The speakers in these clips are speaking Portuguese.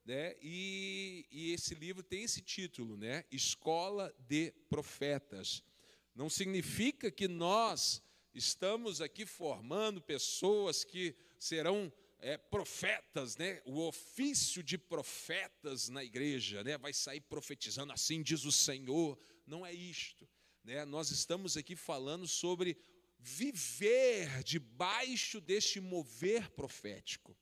né? E esse livro tem esse título, né? Escola de Profetas. Não significa que nós estamos aqui formando pessoas que serão profetas, né? O ofício de profetas na igreja, né? Vai sair profetizando, assim diz o Senhor. Não é isto, né? Nós estamos aqui falando sobre viver debaixo deste mover profético.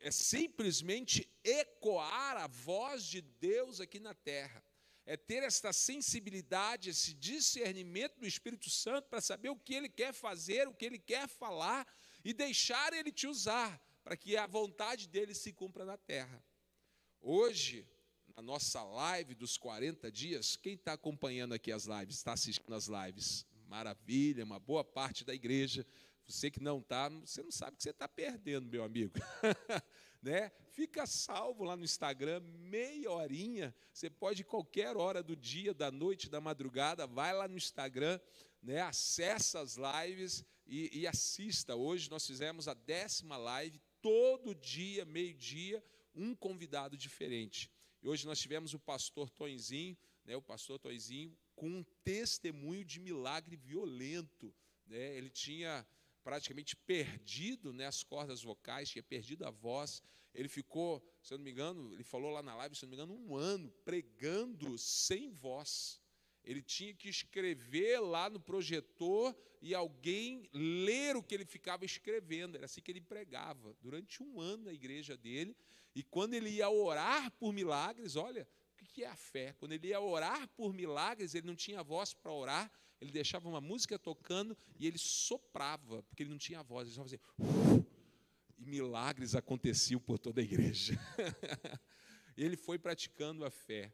É simplesmente ecoar a voz de Deus aqui na terra. É ter esta sensibilidade, esse discernimento do Espírito Santo para saber o que Ele quer fazer, o que Ele quer falar e deixar Ele te usar para que a vontade dEle se cumpra na terra. Hoje, na nossa live dos 40 dias, quem está acompanhando aqui as lives, está assistindo as lives? Maravilha, uma boa parte da igreja. Você que não está, você não sabe o que você está perdendo, meu amigo. Né? Fica salvo lá no Instagram, meia horinha, você pode qualquer hora do dia, da noite, da madrugada, vai lá no Instagram, né? Acessa as lives e assista. Hoje nós fizemos a 10ª live, todo dia, meio-dia, um convidado diferente. E hoje nós tivemos o pastor Tonzinho, né? O pastor Tonzinho com um testemunho de milagre violento, né? Ele tinha praticamente perdido, né, as cordas vocais, tinha perdido a voz. Ele ficou, se eu não me engano, ele falou lá na live, se eu não me engano, 1 ano pregando sem voz. Ele tinha que escrever lá no projetor e alguém ler o que ele ficava escrevendo. Era assim que ele pregava durante 1 ano na igreja dele. E quando ele ia orar por milagres, olha, o que é a fé? Quando ele ia orar por milagres, ele não tinha voz para orar, ele deixava uma música tocando e ele soprava, porque ele não tinha voz, ele só fazia... E milagres aconteciam por toda a igreja. Ele foi praticando a fé.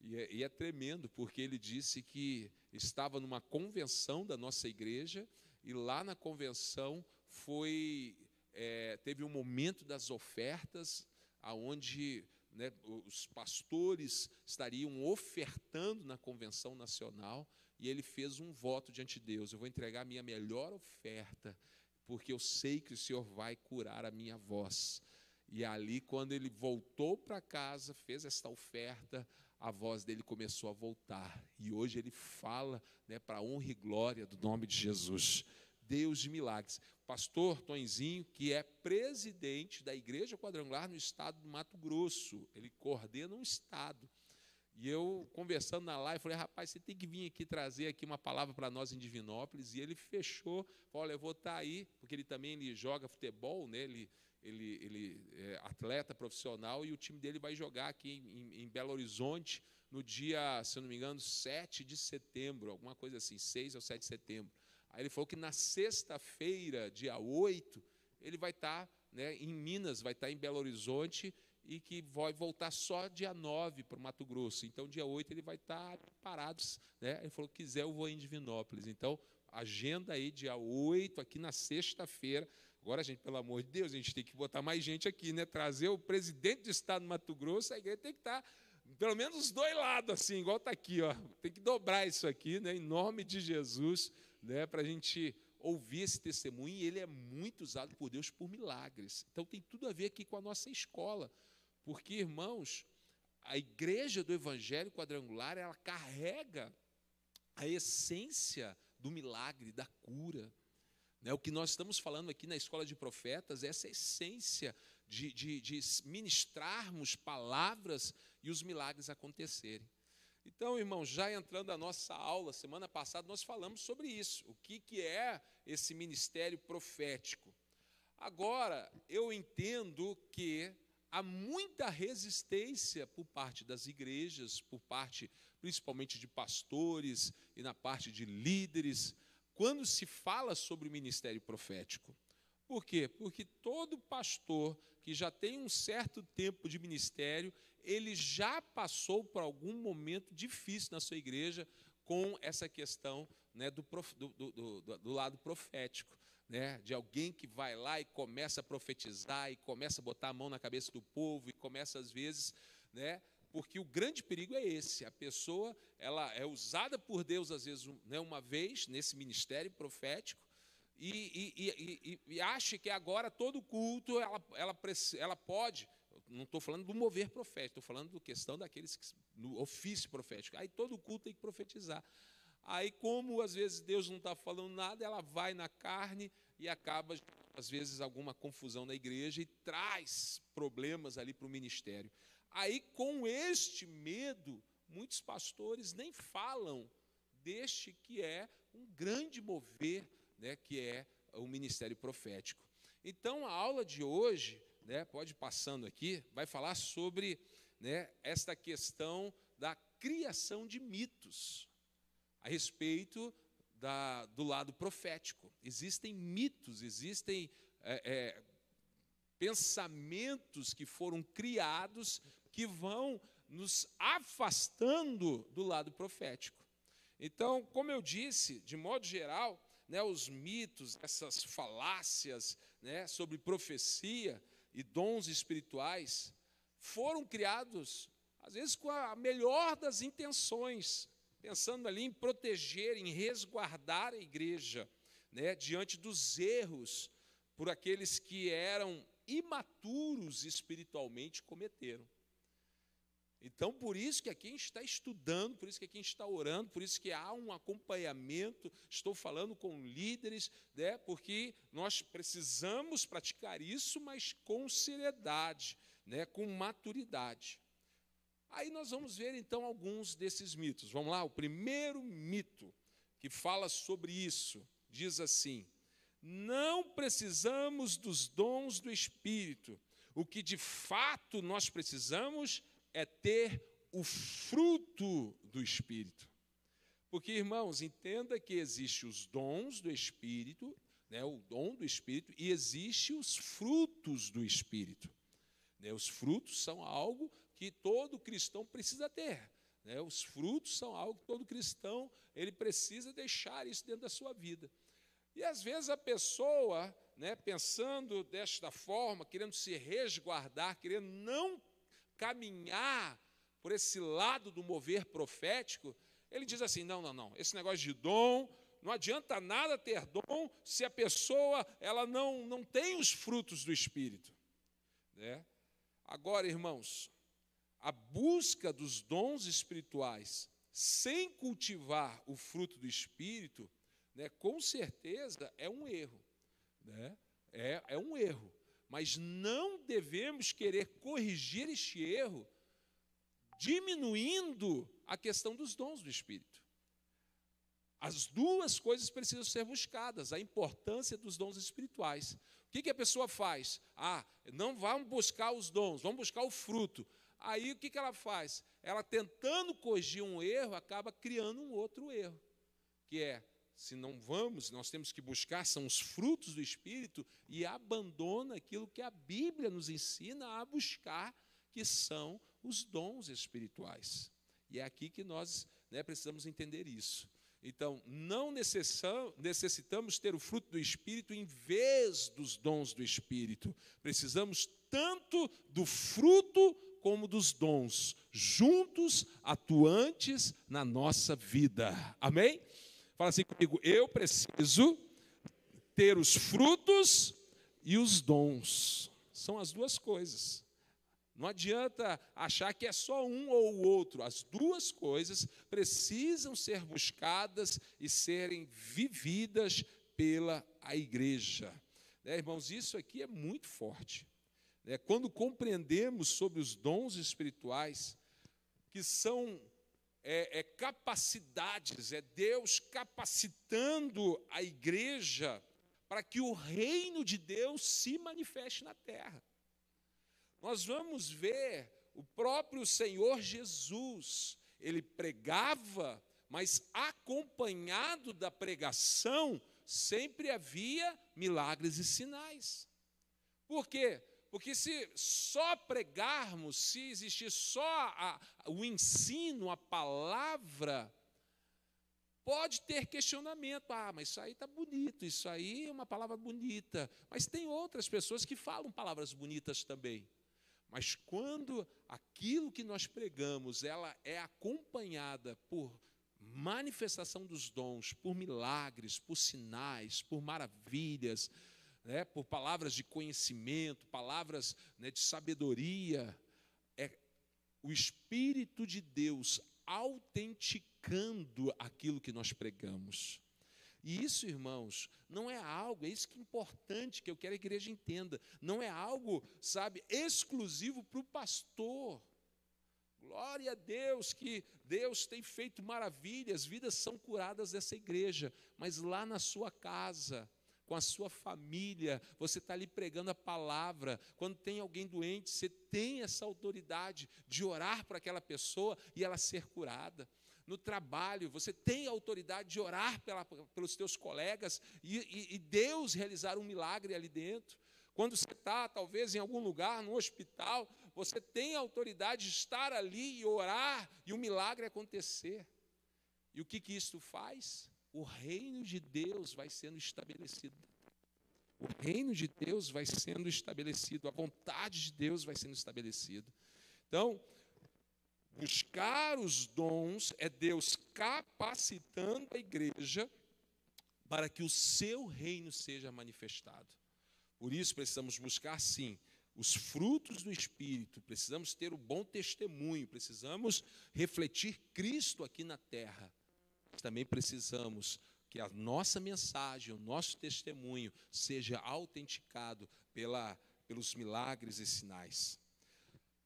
E é tremendo, porque ele disse que estava numa convenção da nossa igreja, e lá na convenção teve um momento das ofertas, onde, né, os pastores estariam ofertando na convenção nacional, e ele fez um voto diante de Deus: eu vou entregar a minha melhor oferta, porque eu sei que o Senhor vai curar a minha voz. E ali, quando ele voltou para casa, fez esta oferta, a voz dele começou a voltar. E hoje ele fala, né, para a honra e glória do nome de Jesus. Deus de milagres. Pastor Tonzinho, que é presidente da Igreja Quadrangular no estado do Mato Grosso. Ele coordena um estado. E eu, conversando na live, falei: rapaz, você tem que vir aqui trazer aqui uma palavra para nós em Divinópolis. E ele fechou, falou: olha, eu vou estar aí, porque ele joga futebol, né? Ele é atleta profissional, e o time dele vai jogar aqui em Belo Horizonte no dia, se eu não me engano, 7 de setembro, alguma coisa assim, 6 ou 7 de setembro. Aí ele falou que na sexta-feira, dia 8, ele vai estar, né, em Minas, vai estar em Belo Horizonte, e que vai voltar só dia 9 para o Mato Grosso. Então, dia 8 ele vai estar parado, né? Ele falou: quiser, eu vou em Divinópolis. Então, agenda aí, dia 8, aqui na sexta-feira. Agora, gente, pelo amor de Deus, a gente tem que botar mais gente aqui, né? Trazer o presidente do estado do Mato Grosso, a igreja tem que estar, pelo menos os dois lados, assim, igual está aqui, ó. Tem que dobrar isso aqui, né? Em nome de Jesus, né? Para a gente ouvir esse testemunho. E ele é muito usado por Deus por milagres. Então, tem tudo a ver aqui com a nossa escola. Porque, irmãos, a igreja do Evangelho Quadrangular, ela carrega a essência do milagre, da cura. O que nós estamos falando aqui na Escola de Profetas é essa essência de ministrarmos palavras e os milagres acontecerem. Então, irmãos, já entrando na nossa aula, semana passada nós falamos sobre isso, o que é esse ministério profético. Agora, eu entendo que há muita resistência por parte das igrejas, por parte principalmente de pastores e na parte de líderes, quando se fala sobre o ministério profético. Por quê? Porque todo pastor que já tem um certo tempo de ministério, ele já passou por algum momento difícil na sua igreja com essa questão, né, do lado profético. Né, de alguém que vai lá e começa a profetizar, e começa a botar a mão na cabeça do povo, e começa às vezes, né, porque o grande perigo é esse: a pessoa, ela é usada por Deus às vezes, né, uma vez nesse ministério profético, e acha que agora todo culto ela pode, não estou falando do mover profético, estou falando da questão daqueles que, no ofício profético. Aí todo culto tem que profetizar. Aí, como às vezes Deus não está falando nada, ela vai na carne e acaba, às vezes, alguma confusão na igreja e traz problemas ali para o ministério. Aí, com este medo, muitos pastores nem falam deste que é um grande mover, né, que é o ministério profético. Então, a aula de hoje, né, pode ir passando aqui, vai falar sobre, né, esta questão da criação de mitos a respeito do lado profético. Existem mitos, existem pensamentos que foram criados que vão nos afastando do lado profético. Então, como eu disse, de modo geral, né, os mitos, essas falácias, né, sobre profecia e dons espirituais foram criados, às vezes, com a melhor das intenções, pensando ali em proteger, em resguardar a igreja, né, diante dos erros por aqueles que eram imaturos espiritualmente cometeram. Então, por isso que aqui a gente está estudando, por isso que aqui a gente está orando, por isso que há um acompanhamento, estou falando com líderes, né, porque nós precisamos praticar isso, mas com seriedade, né, com maturidade. Aí nós vamos ver, então, alguns desses mitos. Vamos lá, o primeiro mito que fala sobre isso, diz assim: não precisamos dos dons do Espírito, o que de fato nós precisamos é ter o fruto do Espírito. Porque, irmãos, entenda que existem os dons do Espírito, né, o dom do Espírito, e existem os frutos do Espírito. Né, os frutos são algo que todo cristão precisa ter. Né, os frutos são algo que todo cristão ele precisa deixar isso dentro da sua vida. E, às vezes, a pessoa, né, pensando desta forma, querendo se resguardar, querendo não caminhar por esse lado do mover profético, ele diz assim, não, esse negócio de dom, não adianta nada ter dom se a pessoa ela não tem os frutos do Espírito. Né? Agora, irmãos, a busca dos dons espirituais sem cultivar o fruto do Espírito, né, com certeza é um erro. Né? É um erro. Mas não devemos querer corrigir este erro diminuindo a questão dos dons do Espírito. As duas coisas precisam ser buscadas, a importância dos dons espirituais. O que a pessoa faz? Não vamos buscar os dons, vamos buscar o fruto. Aí o que ela faz? Ela, tentando corrigir um erro, acaba criando um outro erro, que é, se não vamos, nós temos que buscar, são os frutos do Espírito, e abandona aquilo que a Bíblia nos ensina a buscar, que são os dons espirituais. E é aqui que nós, né, precisamos entender isso. Então, não necessitamos ter o fruto do Espírito em vez dos dons do Espírito. Precisamos tanto do fruto como dos dons, juntos, atuantes na nossa vida. Amém? Fala assim comigo, eu preciso ter os frutos e os dons. São as duas coisas. Não adianta achar que é só um ou o outro. As duas coisas precisam ser buscadas e serem vividas pela igreja. Né, irmãos, isso aqui é muito forte. Né, quando compreendemos sobre os dons espirituais, que são capacidades, é Deus capacitando a igreja para que o reino de Deus se manifeste na terra. Nós vamos ver o próprio Senhor Jesus, ele pregava, mas acompanhado da pregação, sempre havia milagres e sinais. Por quê? Porque se só pregarmos, se existir só o ensino, a palavra, pode ter questionamento. Mas isso aí está bonito, isso aí é uma palavra bonita. Mas tem outras pessoas que falam palavras bonitas também. Mas quando aquilo que nós pregamos, ela é acompanhada por manifestação dos dons, por milagres, por sinais, por maravilhas, né, por palavras de conhecimento, palavras, né, de sabedoria. É o Espírito de Deus autenticando aquilo que nós pregamos. E isso, irmãos, não é algo, é isso que é importante, que eu quero que a igreja entenda, não é algo, sabe, exclusivo para o pastor. Glória a Deus, que Deus tem feito maravilhas, vidas são curadas nessa igreja, mas lá na sua casa, com a sua família, você está ali pregando a palavra. Quando tem alguém doente, você tem essa autoridade de orar para aquela pessoa e ela ser curada. No trabalho, você tem a autoridade de orar pelos teus colegas e Deus realizar um milagre ali dentro. Quando você está, talvez, em algum lugar, no hospital, você tem a autoridade de estar ali e orar e o milagre acontecer. E o que isso faz? O reino de Deus vai sendo estabelecido. O reino de Deus vai sendo estabelecido, a vontade de Deus vai sendo estabelecida. Então, buscar os dons é Deus capacitando a igreja para que o seu reino seja manifestado. Por isso precisamos buscar, sim, os frutos do Espírito, precisamos ter o bom testemunho, precisamos refletir Cristo aqui na terra. Mas também precisamos que a nossa mensagem, o nosso testemunho seja autenticado pelos milagres e sinais.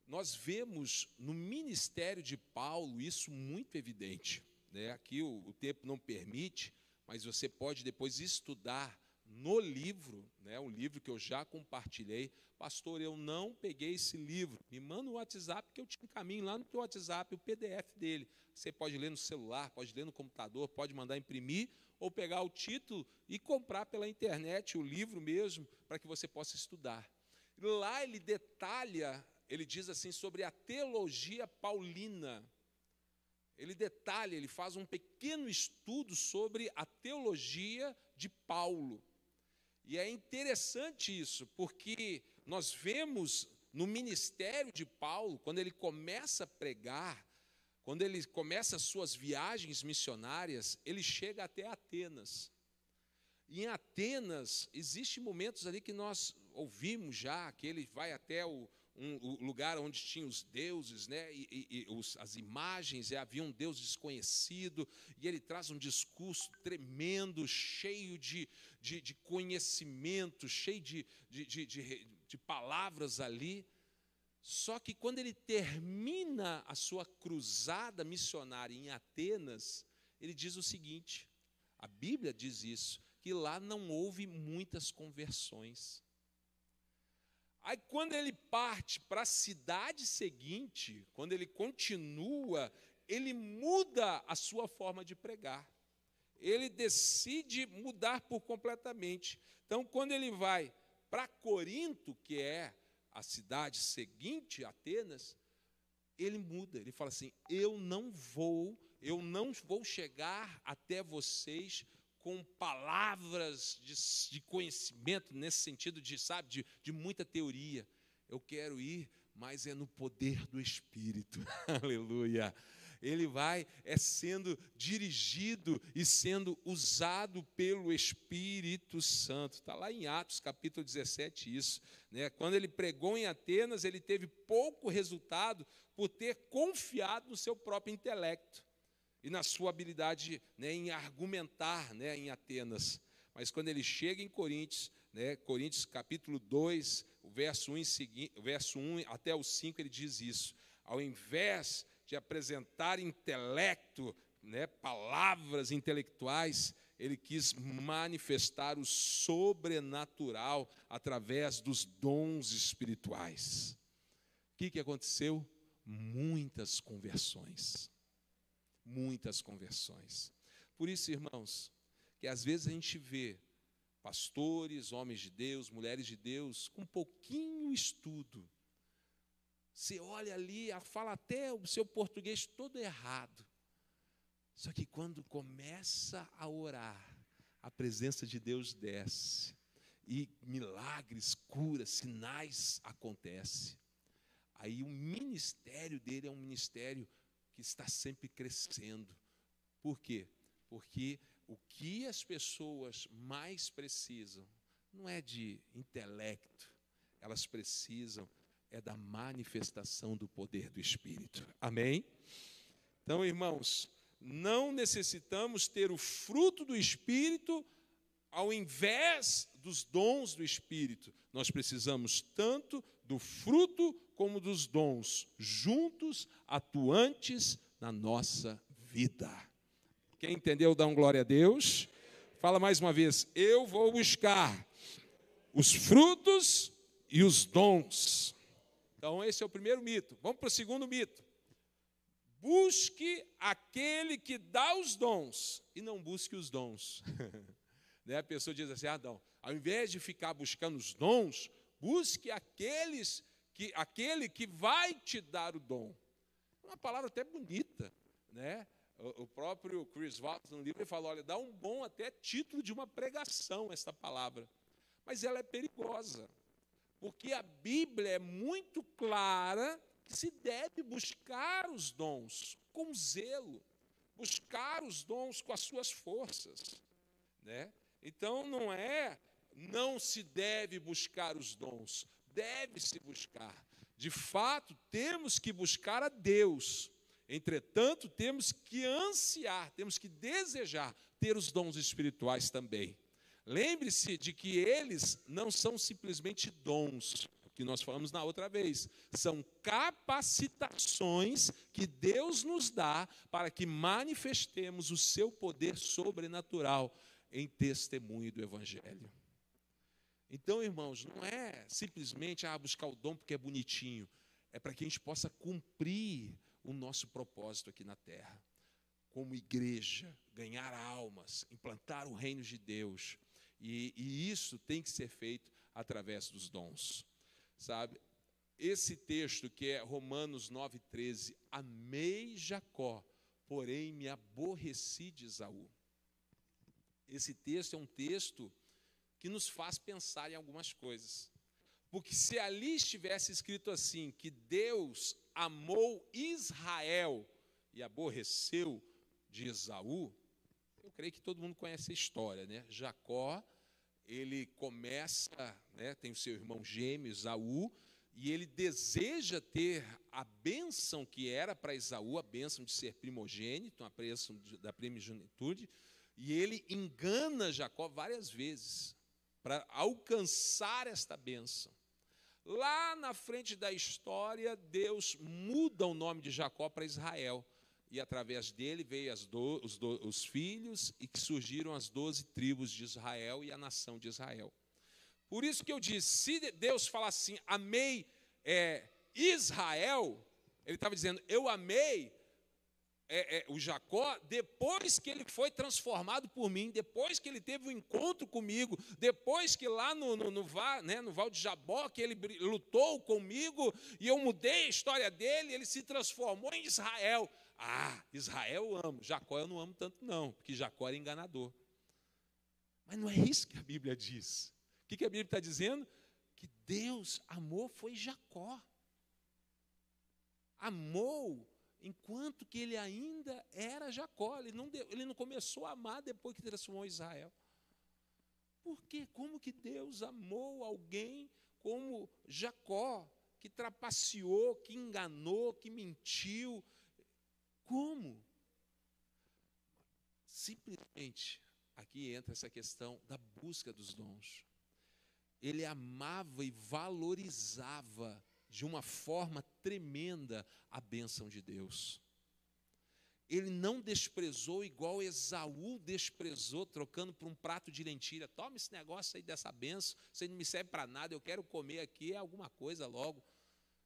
Nós vemos no ministério de Paulo isso muito evidente, né? Aqui o tempo não permite, mas você pode depois estudar no livro, né? Um livro que eu já compartilhei. Pastor, eu não peguei esse livro, me manda um WhatsApp que eu te encaminho lá no teu WhatsApp o PDF dele. Você pode ler no celular, pode ler no computador, pode mandar imprimir ou pegar o título e comprar pela internet o livro mesmo, para que você possa estudar. Lá ele detalha, ele diz assim sobre a teologia paulina. Ele detalha, ele faz um pequeno estudo sobre a teologia de Paulo. E é interessante isso, porque nós vemos no ministério de Paulo, quando ele começa a pregar, quando ele começa as suas viagens missionárias, ele chega até Atenas. E em Atenas, existem momentos ali que nós ouvimos já, que ele vai até o lugar onde tinha os deuses, né, as imagens, e havia um Deus desconhecido, e ele traz um discurso tremendo, cheio de conhecimento, cheio de palavras ali. Só que quando ele termina a sua cruzada missionária em Atenas, ele diz o seguinte, a Bíblia diz isso, que lá não houve muitas conversões. Aí quando ele parte para a cidade seguinte, quando ele continua, ele muda a sua forma de pregar. Ele decide mudar por completamente. Então, quando ele vai para Corinto, que é a cidade seguinte, Atenas, ele muda, ele fala assim, eu não vou chegar até vocês com palavras de conhecimento, nesse sentido de muita teoria. Eu quero ir, mas é no poder do Espírito. Aleluia. Ele vai sendo dirigido e sendo usado pelo Espírito Santo. Está lá em Atos, capítulo 17, isso, né? Quando ele pregou em Atenas, ele teve pouco resultado por ter confiado no seu próprio intelecto e na sua habilidade, né, em argumentar, né, em Atenas. Mas quando ele chega em Coríntios, né, Coríntios capítulo 2, o verso 1 até o 5, ele diz isso. Ao invés de apresentar intelecto, né, palavras intelectuais, ele quis manifestar o sobrenatural através dos dons espirituais. O que aconteceu? Muitas conversões. Muitas conversões. Por isso, irmãos, que às vezes a gente vê pastores, homens de Deus, mulheres de Deus, com pouquinho estudo. Você olha ali, fala até o seu português todo errado. Só que quando começa a orar, a presença de Deus desce. E milagres, curas, sinais acontecem. Aí o ministério dele é um ministério que está sempre crescendo. Por quê? Porque o que as pessoas mais precisam não é de intelecto, elas precisam da manifestação do poder do Espírito. Amém? Então, irmãos, não necessitamos ter o fruto do Espírito ao invés dos dons do Espírito. Nós precisamos tanto do fruto como dos dons, juntos, atuantes na nossa vida. Quem entendeu, dá glória a Deus. Fala mais uma vez, eu vou buscar os frutos e os dons. Então, esse é o primeiro mito. Vamos para o segundo mito. Busque aquele que dá os dons e não busque os dons. A pessoa diz assim, não, ao invés de ficar buscando os dons, busque aquele que vai te dar o dom. É uma palavra até bonita, né? O próprio Chris Waltz, no livro, ele fala, olha, dá um bom até título de uma pregação essa palavra. Mas ela é perigosa, porque a Bíblia é muito clara que se deve buscar os dons com zelo, buscar os dons com as suas forças, né? Então, não se deve buscar os dons, deve-se buscar. De fato, temos que buscar a Deus. Entretanto, temos que ansiar, temos que desejar ter os dons espirituais também. Lembre-se de que eles não são simplesmente dons, que nós falamos na outra vez, são capacitações que Deus nos dá para que manifestemos o seu poder sobrenatural em testemunho do Evangelho. Então, irmãos, não é simplesmente buscar o dom porque é bonitinho, é para que a gente possa cumprir o nosso propósito aqui na terra, como igreja, ganhar almas, implantar o reino de Deus, e isso tem que ser feito através dos dons, sabe? Esse texto que é Romanos 9,13, amei Jacó, porém me aborreci de Esaú. Esse texto é um texto que nos faz pensar em algumas coisas. Porque se ali estivesse escrito assim, que Deus amou Israel e aborreceu de Esaú, eu creio que todo mundo conhece a história, né? Jacó, ele começa, né, tem o seu irmão gêmeo, Esaú, e ele deseja ter a bênção que era para Esaú, a bênção de ser primogênito, a bênção da primogenitura, e ele engana Jacó várias vezes para alcançar esta bênção. Lá na frente da história, Deus muda o nome de Jacó para Israel. E através dele veio os filhos e que surgiram as 12 tribos de Israel e a nação de Israel. Por isso que eu disse, se Deus fala assim, amei Israel, ele estava dizendo, eu amei o Jacó, depois que ele foi transformado por mim, depois que ele teve um encontro comigo, depois que lá no Val de Jaboque ele lutou comigo e eu mudei a história dele, ele se transformou em Israel. Israel eu amo, Jacó eu não amo tanto não, porque Jacó era enganador. Mas não é isso que a Bíblia diz. O que a Bíblia está dizendo? Que Deus amou foi Jacó. Amou enquanto que ele ainda era Jacó, ele não começou a amar depois que transformou Israel. Por quê? Como que Deus amou alguém como Jacó, que trapaceou, que enganou, que mentiu? Como? Simplesmente, aqui entra essa questão da busca dos dons. Ele amava e valorizava de uma forma tremenda a bênção de Deus. Ele não desprezou igual Esaú desprezou, trocando por um prato de lentilha. Toma esse negócio aí dessa bênção, isso aí não me serve para nada, eu quero comer aqui alguma coisa logo.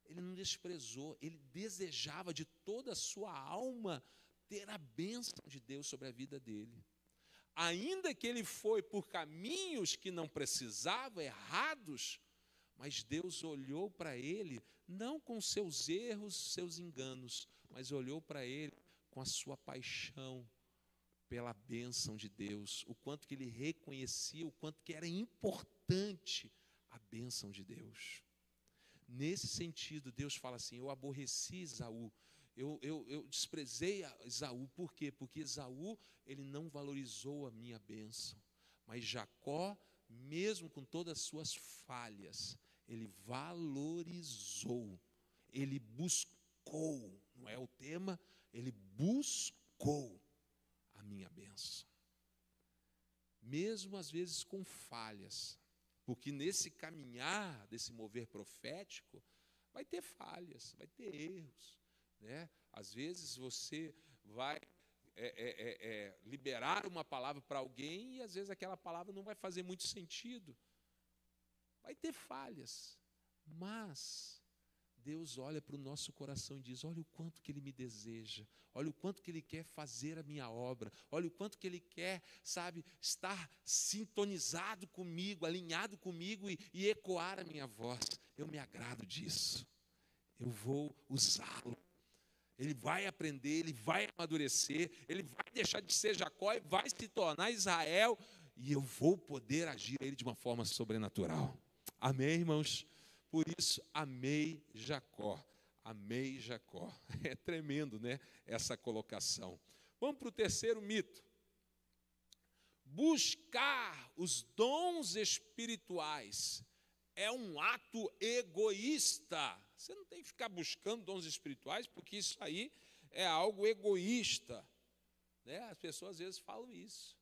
Ele não desprezou, ele desejava de toda a sua alma ter a bênção de Deus sobre a vida dele. Ainda que ele foi por caminhos que não precisava, errados, mas Deus olhou para ele, não com seus erros, seus enganos, mas olhou para ele com a sua paixão pela bênção de Deus, o quanto que ele reconhecia, o quanto que era importante a bênção de Deus. Nesse sentido, Deus fala assim, eu aborreci Esaú, eu desprezei Esaú, por quê? Porque Esaú, ele não valorizou a minha bênção, mas Jacó mesmo com todas as suas falhas, ele valorizou, ele buscou, não é o tema, ele buscou a minha bênção. Mesmo às vezes com falhas, porque nesse caminhar, desse mover profético, vai ter falhas, vai ter erros, né? Às vezes você vai liberar uma palavra para alguém e às vezes aquela palavra não vai fazer muito sentido. Vai ter falhas, mas Deus olha para o nosso coração e diz: olha o quanto que Ele me deseja, olha o quanto que Ele quer fazer a minha obra, olha o quanto que Ele quer, sabe, estar sintonizado comigo, alinhado comigo e ecoar a minha voz. Eu me agrado disso, eu vou usá-lo. Ele vai aprender, ele vai amadurecer, ele vai deixar de ser Jacó e vai se tornar Israel, e eu vou poder agir a ele de uma forma sobrenatural. Amém, irmãos? Por isso, amei Jacó. Amei Jacó. É tremendo, né? Essa colocação. Vamos para o terceiro mito. Buscar os dons espirituais é um ato egoísta. Você não tem que ficar buscando dons espirituais, porque isso aí é algo egoísta, né? As pessoas às vezes falam isso.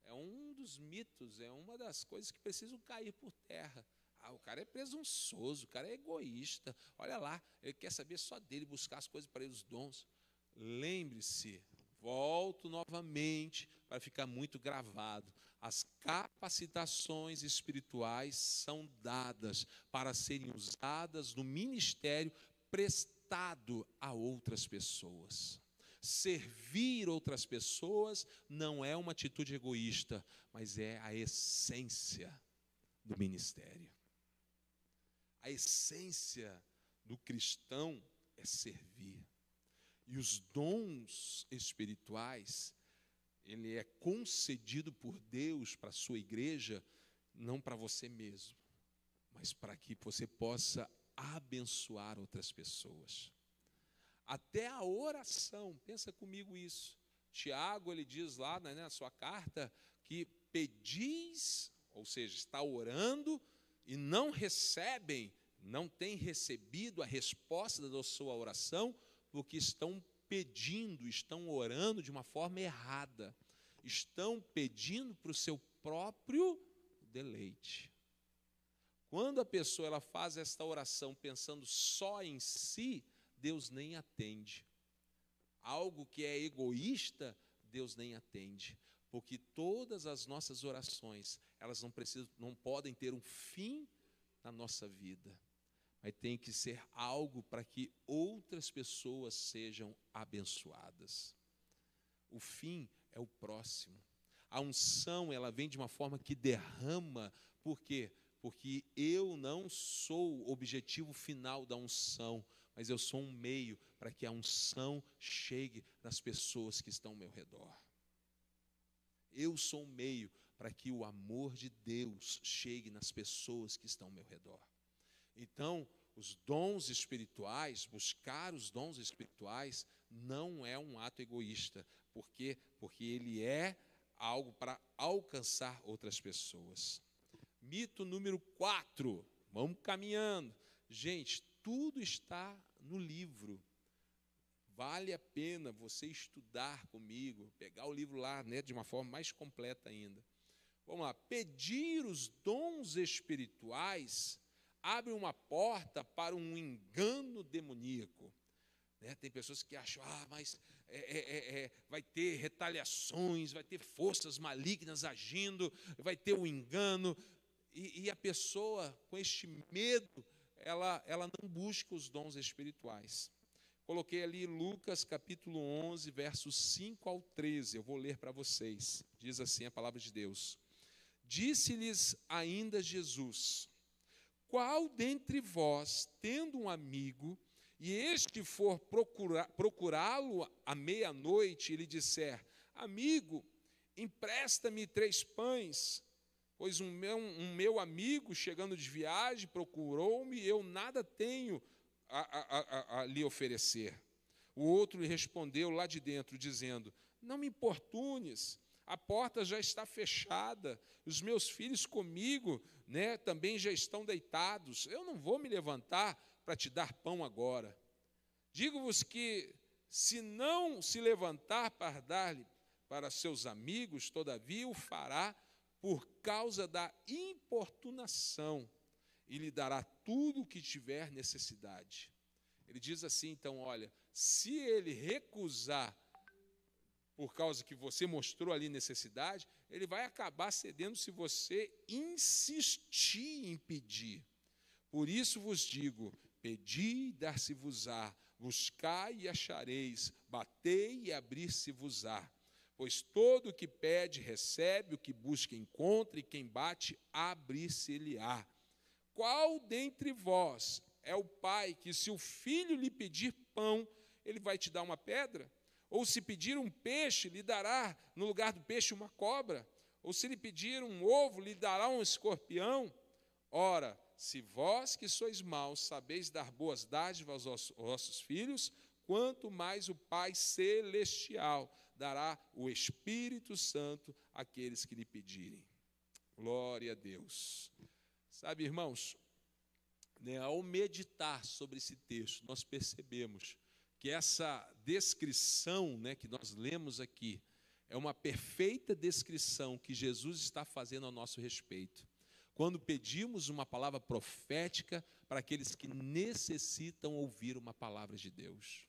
É um dos mitos, é uma das coisas que precisam cair por terra. O cara é presunçoso, o cara é egoísta. Olha lá, ele quer saber só dele, buscar as coisas para ele, os dons. Lembre-se, volto novamente para ficar muito gravado. As capacitações espirituais são dadas para serem usadas no ministério prestado a outras pessoas. Servir outras pessoas não é uma atitude egoísta, mas é a essência do ministério. A essência do cristão é servir. E os dons espirituais, ele é concedido por Deus para a sua igreja, não para você mesmo, mas para que você possa abençoar outras pessoas. Até a oração, pensa comigo isso. Tiago, ele diz lá, né, na sua carta, que pedis, ou seja, está orando e não recebem, não têm recebido a resposta da sua oração, porque estão pedindo, estão orando de uma forma errada. Estão pedindo para o seu próprio deleite. Quando a pessoa ela faz esta oração pensando só em si, Deus nem atende. Algo que é egoísta, Deus nem atende. Porque todas as nossas orações, elas não podem ter um fim na nossa vida. Mas tem que ser algo para que outras pessoas sejam abençoadas. O fim é o próximo. A unção, ela vem de uma forma que derrama. Por quê? Porque eu não sou o objetivo final da unção, mas eu sou um meio para que a unção chegue nas pessoas que estão ao meu redor. Eu sou um meio para que o amor de Deus chegue nas pessoas que estão ao meu redor. Então, os dons espirituais, buscar os dons espirituais, não é um ato egoísta. Por quê? Porque ele é algo para alcançar outras pessoas. Mito número 4. Vamos caminhando. Gente, tudo está no livro. Vale a pena você estudar comigo, pegar o livro lá, né, de uma forma mais completa ainda. Vamos lá. Pedir os dons espirituais abre uma porta para um engano demoníaco. Né? Tem pessoas que acham, mas vai ter retaliações, vai ter forças malignas agindo, vai ter um engano. E a pessoa, com este medo, ela não busca os dons espirituais. Coloquei ali Lucas capítulo 11, versos 5 ao 13. Eu vou ler para vocês. Diz assim a palavra de Deus. Disse-lhes ainda Jesus: qual dentre vós, tendo um amigo, e este for procurá-lo à meia-noite, e lhe disser: amigo, empresta-me 3 pães, pois um meu amigo, chegando de viagem, procurou-me, e eu nada tenho a lhe oferecer. O outro lhe respondeu lá de dentro, dizendo: não me importunes, a porta já está fechada, os meus filhos comigo, né, também já estão deitados, eu não vou me levantar para te dar pão agora. Digo-vos que, se não se levantar para dar-lhe para seus amigos, todavia o fará por causa da importunação, e lhe dará tudo o que tiver necessidade. Ele diz assim, então, olha, se ele recusar, por causa que você mostrou ali necessidade, ele vai acabar cedendo se você insistir em pedir. Por isso vos digo, pedi e dar-se-vos-á, buscai e achareis, batei e abrir-se-vos-á. Pois todo o que pede recebe, o que busca encontra, e quem bate abrir-se-lhe-á. Qual dentre vós é o pai que, se o filho lhe pedir pão, ele vai te dar uma pedra? Ou se pedir um peixe, lhe dará no lugar do peixe uma cobra? Ou se lhe pedir um ovo, lhe dará um escorpião? Ora, se vós que sois maus sabeis dar boas dádivas aos vossos filhos, quanto mais o Pai Celestial dará o Espírito Santo àqueles que lhe pedirem. Glória a Deus. Sabe, irmãos, né, ao meditar sobre esse texto, nós percebemos que essa descrição, né, que nós lemos aqui é uma perfeita descrição que Jesus está fazendo ao nosso respeito. Quando pedimos uma palavra profética para aqueles que necessitam ouvir uma palavra de Deus.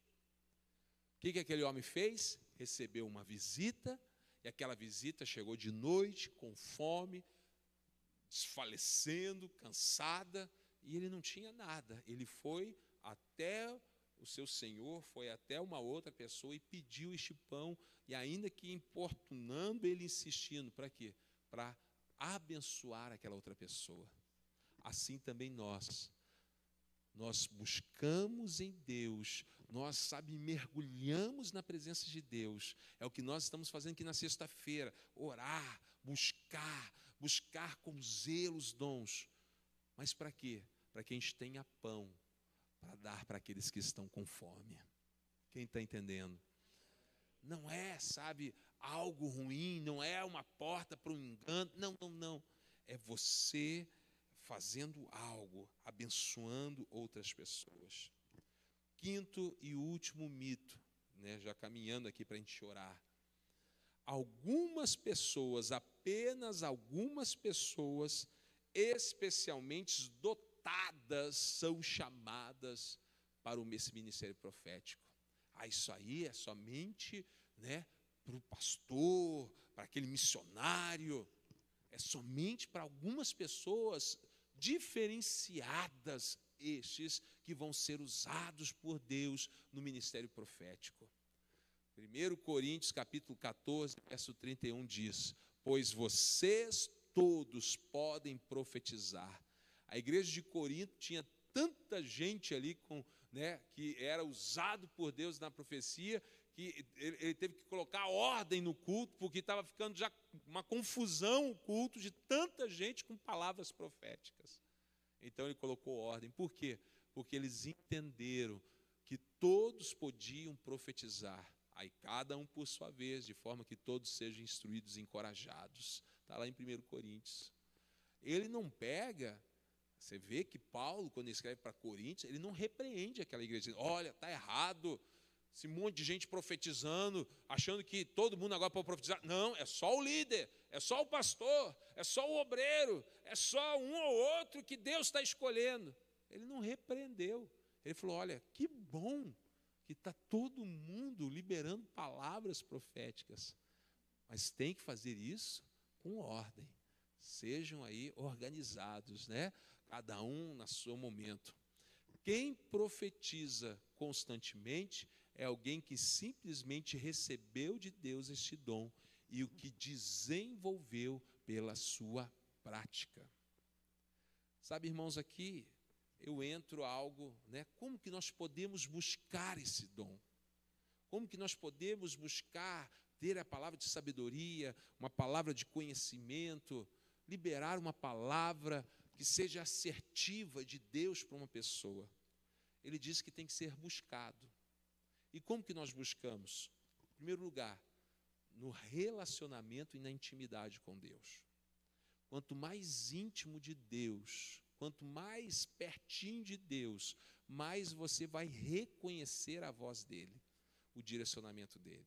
O que aquele homem fez? Recebeu uma visita, e aquela visita chegou de noite, com fome, desfalecendo, cansada, e ele não tinha nada. Ele foi até o seu senhor, foi até uma outra pessoa e pediu este pão, e ainda que importunando, ele insistindo, para quê? Para abençoar aquela outra pessoa. Assim também nós buscamos em Deus, nós, mergulhamos na presença de Deus. É o que nós estamos fazendo aqui na sexta-feira, orar, buscar com zelo os dons. Mas para quê? Para que a gente tenha pão para dar para aqueles que estão com fome. Quem está entendendo? Não é, algo ruim, não é uma porta para um engano, não. É você fazendo algo, abençoando outras pessoas. Quinto e último mito, né, já caminhando aqui para a gente orar. Algumas pessoas, apenas algumas pessoas, especialmente dotadas, são chamadas para esse ministério profético. Isso aí é somente, né, para o pastor, para aquele missionário. É somente para algumas pessoas diferenciadas, estes que vão ser usados por Deus no ministério profético. 1 Coríntios capítulo 14, verso 31 diz: pois vocês todos podem profetizar. A igreja de Corinto tinha tanta gente ali que era usado por Deus na profecia, que ele teve que colocar ordem no culto, porque estava ficando já uma confusão o culto de tanta gente com palavras proféticas. Então ele colocou ordem. Por quê? Porque eles entenderam que todos podiam profetizar, aí cada um por sua vez, de forma que todos sejam instruídos e encorajados. Está lá em 1 Coríntios. Ele não pega, você vê que Paulo, quando escreve para Coríntios, ele não repreende aquela igreja, olha, está errado, esse monte de gente profetizando, achando que todo mundo agora pode profetizar. Não, é só o líder, é só o pastor, é só o obreiro, é só um ou outro que Deus está escolhendo. Ele não repreendeu. Ele falou, olha, que bom que está todo mundo liberando palavras proféticas, mas tem que fazer isso com ordem. Sejam aí organizados, né? Cada um no seu momento. Quem profetiza constantemente é alguém que simplesmente recebeu de Deus este dom e o que desenvolveu pela sua prática. Sabe, irmãos, aqui eu entro a algo, né? Como que nós podemos buscar esse dom? Como que nós podemos buscar ter a palavra de sabedoria, uma palavra de conhecimento, liberar uma palavra que seja assertiva de Deus para uma pessoa? Ele diz que tem que ser buscado. E como que nós buscamos? Em primeiro lugar, no relacionamento e na intimidade com Deus. Quanto mais íntimo de Deus, quanto mais pertinho de Deus, mais você vai reconhecer a voz dele, o direcionamento dele.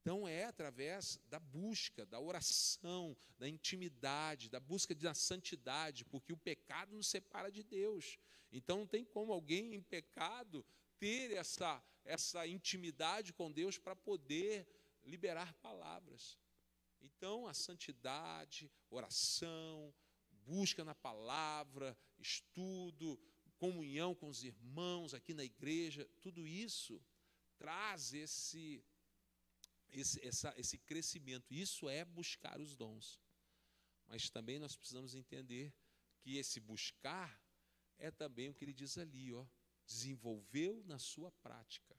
Então é através da busca, da oração, da intimidade, da busca da santidade, porque o pecado nos separa de Deus. Então não tem como alguém em pecado ter essa intimidade com Deus para poder liberar palavras. Então a santidade, oração, busca na palavra, estudo, comunhão com os irmãos aqui na igreja, tudo isso traz esse crescimento. Isso é buscar os dons. Mas também nós precisamos entender que esse buscar é também o que ele diz ali, desenvolveu na sua prática.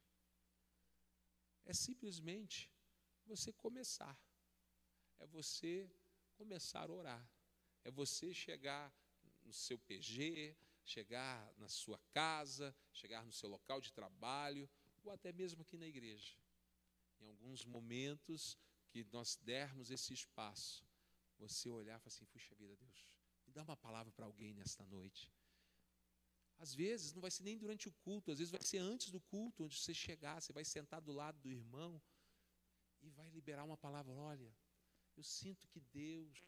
É simplesmente você começar. É você começar a orar. É você chegar no seu PG, chegar na sua casa, chegar no seu local de trabalho, ou até mesmo aqui na igreja. Em alguns momentos que nós dermos esse espaço, você olhar e falar assim, puxa vida, Deus, me dá uma palavra para alguém nesta noite. Às vezes não vai ser nem durante o culto, às vezes vai ser antes do culto, onde você chegar, você vai sentar do lado do irmão e vai liberar uma palavra. Olha, eu sinto que Deus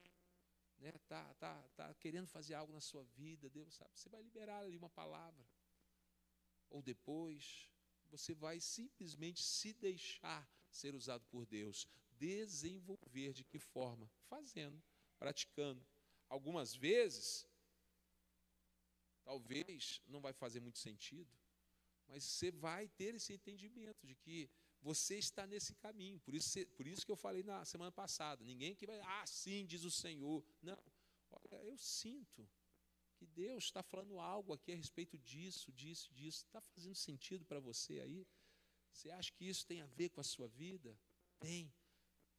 tá querendo fazer algo na sua vida, Deus sabe. Você vai liberar ali uma palavra. Ou depois, você vai simplesmente se deixar ser usado por Deus. Desenvolver de que forma? Fazendo, praticando. Algumas vezes, talvez não vai fazer muito sentido, mas você vai ter esse entendimento de que você está nesse caminho. Por isso que eu falei na semana passada, ninguém que vai, sim, diz o Senhor. Não, olha, eu sinto que Deus está falando algo aqui a respeito disso. Está fazendo sentido para você aí? Você acha que isso tem a ver com a sua vida? Tem.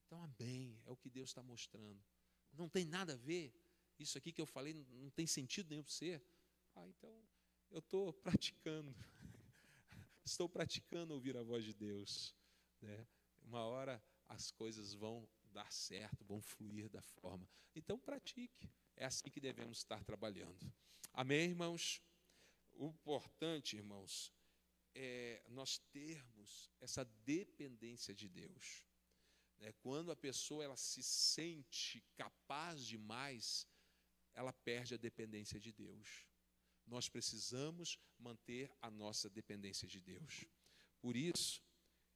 Então, amém, é o que Deus está mostrando. Não tem nada a ver? Isso aqui que eu falei não tem sentido nenhum para você? Então, eu estou praticando. Estou praticando ouvir a voz de Deus. Né? Uma hora as coisas vão dar certo, vão fluir da forma. Então, pratique. É assim que devemos estar trabalhando. Amém, irmãos? O importante, irmãos, é nós termos essa dependência de Deus. Quando a pessoa ela se sente capaz demais, ela perde a dependência de Deus. Nós precisamos manter a nossa dependência de Deus. Por isso,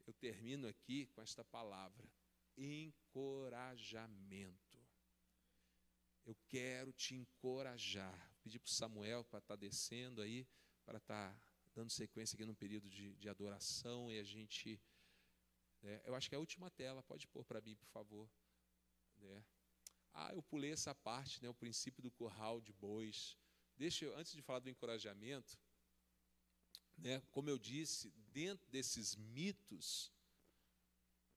eu termino aqui com esta palavra, encorajamento. Eu quero te encorajar. Pedi para o Samuel para estar descendo aí, para estar dando sequência aqui num período de adoração, e a gente... eu acho que é a última tela, pode pôr para mim, por favor. Eu pulei essa parte, o princípio do curral de bois. Antes de falar do encorajamento, como eu disse, dentro desses mitos,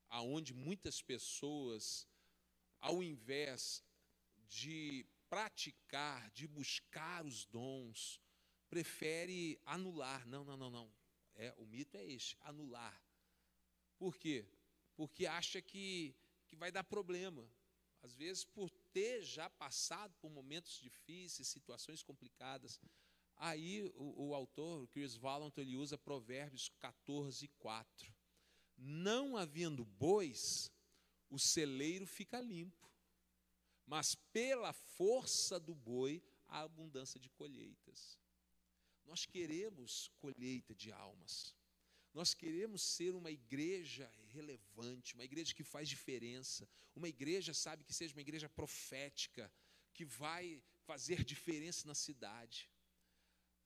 aonde muitas pessoas, ao invés de praticar, de buscar os dons, prefere anular. Não. O mito é este, anular. Por quê? Porque acha que vai dar problema. Às vezes, por ter já passado por momentos difíceis, situações complicadas. Aí, o autor, o Chris Valentin, ele usa Provérbios 14:4. Não havendo bois, o celeiro fica limpo, mas pela força do boi, há abundância de colheitas. Nós queremos colheita de almas. Nós queremos ser uma igreja relevante, uma igreja que faz diferença, uma igreja, que seja uma igreja profética, que vai fazer diferença na cidade.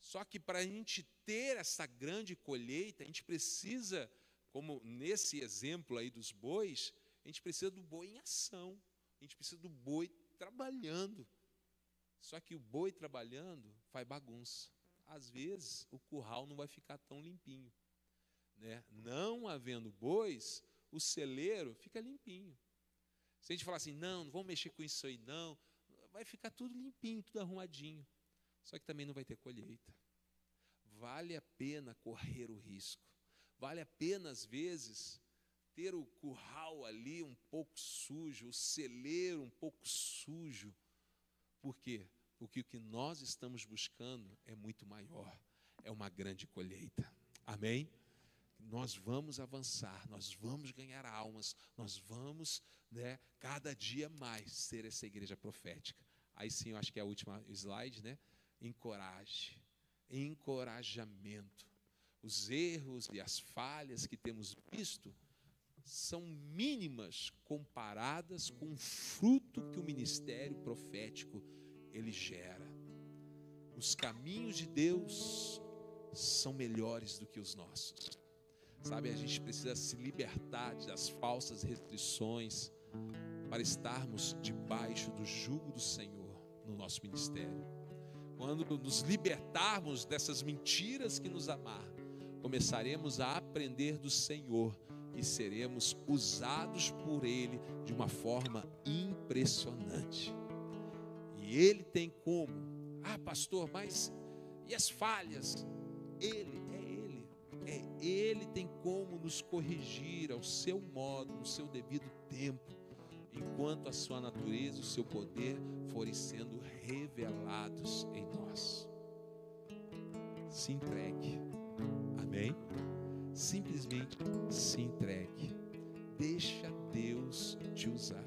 Só que para a gente ter essa grande colheita, a gente precisa, como nesse exemplo aí dos bois, a gente precisa do boi em ação, a gente precisa do boi trabalhando. Só que o boi trabalhando faz bagunça. Às vezes o curral não vai ficar tão limpinho. Não havendo bois, o celeiro fica limpinho. Se a gente falar assim, não vamos mexer com isso aí não, vai ficar tudo limpinho, tudo arrumadinho. Só que também não vai ter colheita. Vale a pena correr o risco. Vale a pena, às vezes, ter o curral ali um pouco sujo, o celeiro um pouco sujo. Por quê? Porque o que nós estamos buscando é muito maior, é uma grande colheita. Amém? Nós vamos avançar, nós vamos ganhar almas, nós vamos, cada dia mais ser essa igreja profética. Aí sim, eu acho que é a última slide, encoraje, encorajamento. Os erros e as falhas que temos visto são mínimas comparadas com o fruto que o ministério profético ele gera. Os caminhos de Deus são melhores do que os nossos. Sabe, a gente precisa se libertar das falsas restrições para estarmos debaixo do jugo do Senhor no nosso ministério. Quando nos libertarmos dessas mentiras que nos amarram, começaremos a aprender do Senhor e seremos usados por Ele de uma forma impressionante. E Ele tem como? Ah, pastor, mas e as falhas? Ele tem como nos corrigir ao seu modo, no seu devido tempo, enquanto a sua natureza, o seu poder forem sendo revelados em nós. Se entregue. Amém? Simplesmente se entregue. Deixa Deus te usar.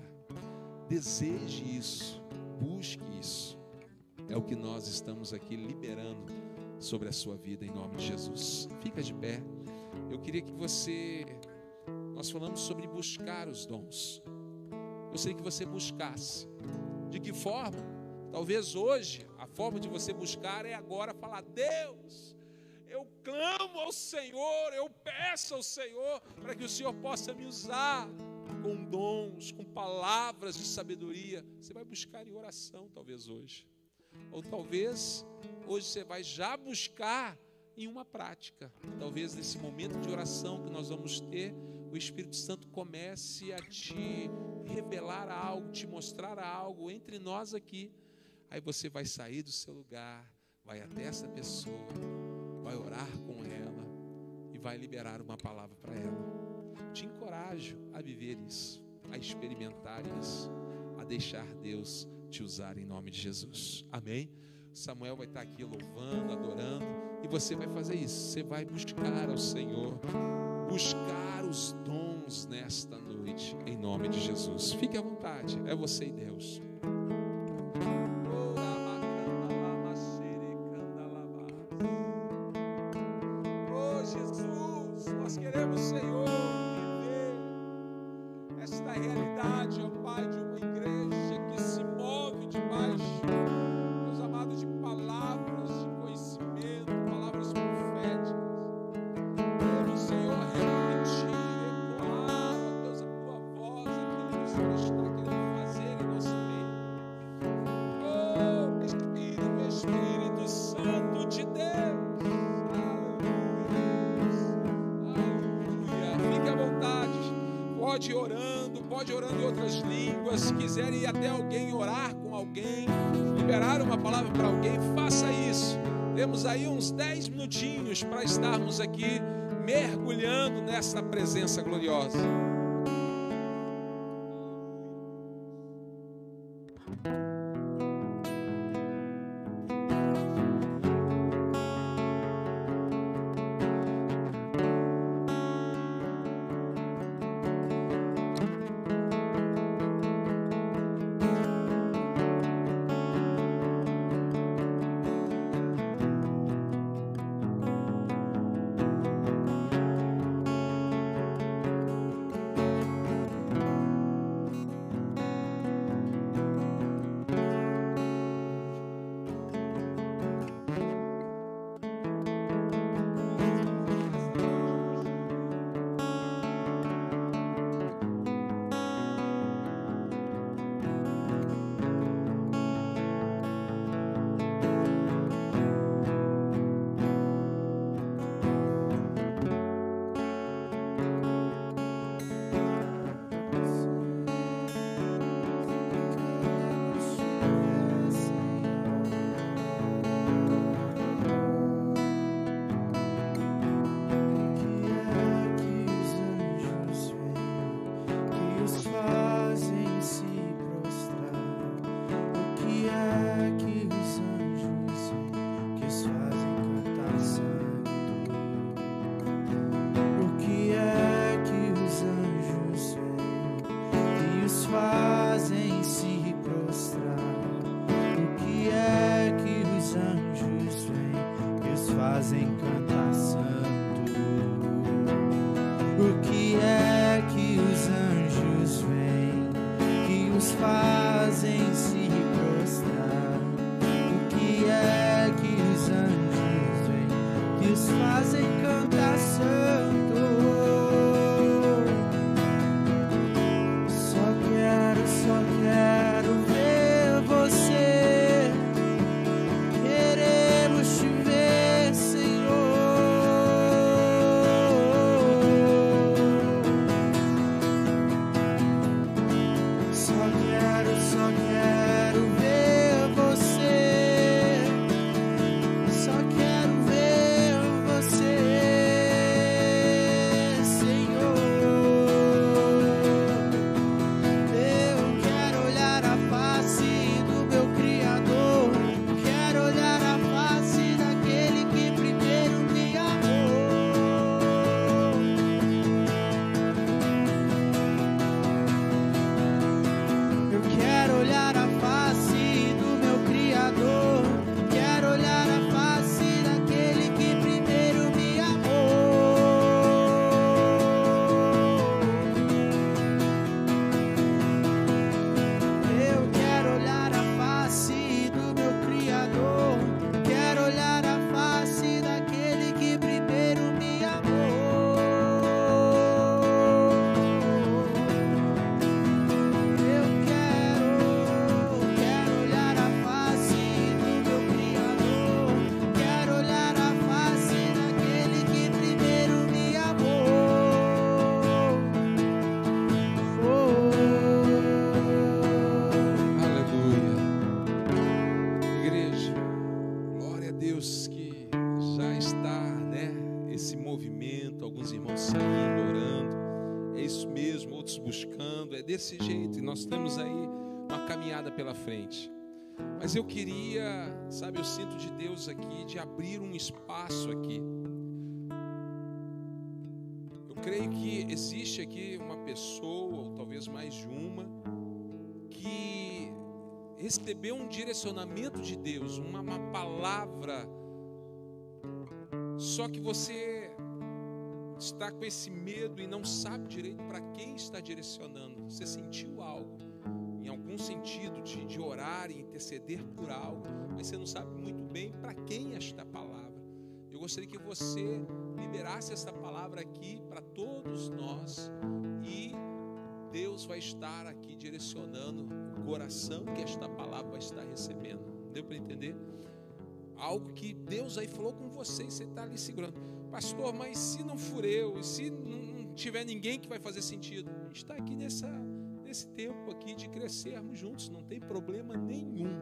Deseje isso. Busque isso. É o que nós estamos aqui liberando sobre a sua vida em nome de Jesus. Fica de pé. Eu queria que nós falamos sobre buscar os dons. Gostaria que você buscasse. De que forma? Talvez hoje a forma de você buscar é agora falar: Deus, eu clamo ao Senhor, eu peço ao Senhor para que o Senhor possa me usar com dons, com palavras de sabedoria. Você vai buscar em oração talvez hoje. Ou talvez hoje você vai já buscar em uma prática. Talvez nesse momento de oração que nós vamos ter, o Espírito Santo comece a te revelar algo, te mostrar algo entre nós aqui. Aí você vai sair do seu lugar, vai até essa pessoa, vai orar com ela e vai liberar uma palavra para ela. Te encorajo a viver isso, a experimentar isso, a deixar Deus te usar em nome de Jesus. Amém? Samuel vai estar aqui louvando, adorando, e você vai fazer isso. Você vai buscar ao Senhor, buscar os dons nesta noite, em nome de Jesus. Fique à vontade, é você e Deus. Oh Jesus, nós queremos, Senhor, viver esta realidade, ó Pai, de uma igreja que se move debaixo, meus amados, de palavras de conhecimento, palavras proféticas. Queremos, Senhor, repetir, ecoar, ó Deus, a Tua voz, aquilo que o Senhor está querendo fazer em nosso meio. Oh, Espírito Santo de Deus. Aleluia. Fique à vontade. Pode ir orando em outras línguas. Se quiser ir até alguém, orar com alguém, liberar uma palavra para alguém, faça isso. Temos aí uns 10 minutinhos para estarmos aqui mergulhando nessa presença gloriosa. saindo, orando. É isso mesmo, outros buscando. É desse jeito. E nós temos aí uma caminhada pela frente. Mas eu queria, sabe, eu sinto de Deus aqui, de abrir um espaço aqui. Eu creio que existe aqui uma pessoa, ou talvez mais de uma, que recebeu um direcionamento de Deus, uma palavra, só que você está com esse medo e não sabe direito para quem está direcionando. Você sentiu algo, em algum sentido, de orar e interceder por algo, mas você não sabe muito bem para quem é esta palavra. Eu gostaria que você liberasse essa palavra aqui para todos nós, e Deus vai estar aqui direcionando o coração que esta palavra vai estar recebendo. Deu para entender? Algo que Deus aí falou com você e você está ali segurando. Pastor, mas se não for eu, e se não tiver ninguém que vai fazer sentido? A gente está aqui nesse tempo aqui de crescermos juntos, não tem problema nenhum.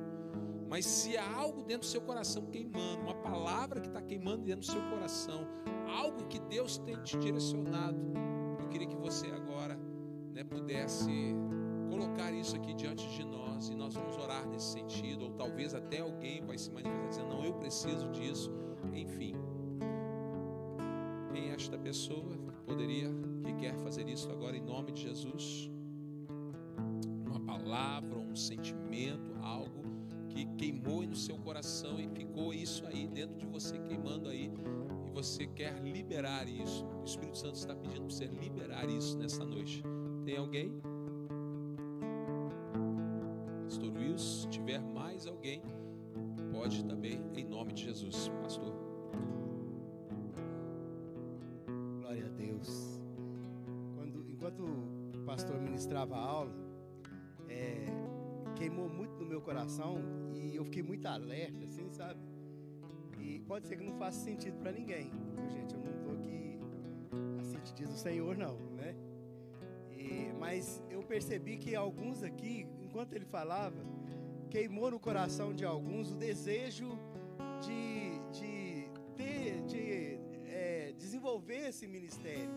Mas se há algo dentro do seu coração queimando, uma palavra que está queimando dentro do seu coração, algo que Deus tem te direcionado, eu queria que você agora, pudesse colocar isso aqui diante de nós, e nós vamos orar nesse sentido, ou talvez até alguém vai se manifestar dizendo, não, eu preciso disso, enfim. Quem é esta pessoa que quer fazer isso agora em nome de Jesus? Uma palavra, um sentimento, algo que queimou no seu coração e ficou isso aí dentro de você queimando aí, e você quer liberar isso. O Espírito Santo está pedindo para você liberar isso nessa noite. Tem alguém? Pastor Wilson, se tiver mais alguém, pode também, em nome de Jesus. Pastor. Glória a Deus. Enquanto o pastor ministrava a aula, queimou muito no meu coração e eu fiquei muito alerta, assim, sabe? E pode ser que não faça sentido para ninguém, gente. Eu não estou aqui assim, te diz o Senhor, não, né? Mas eu percebi que alguns aqui, enquanto ele falava, queimou no coração de alguns o desejo de desenvolver esse ministério,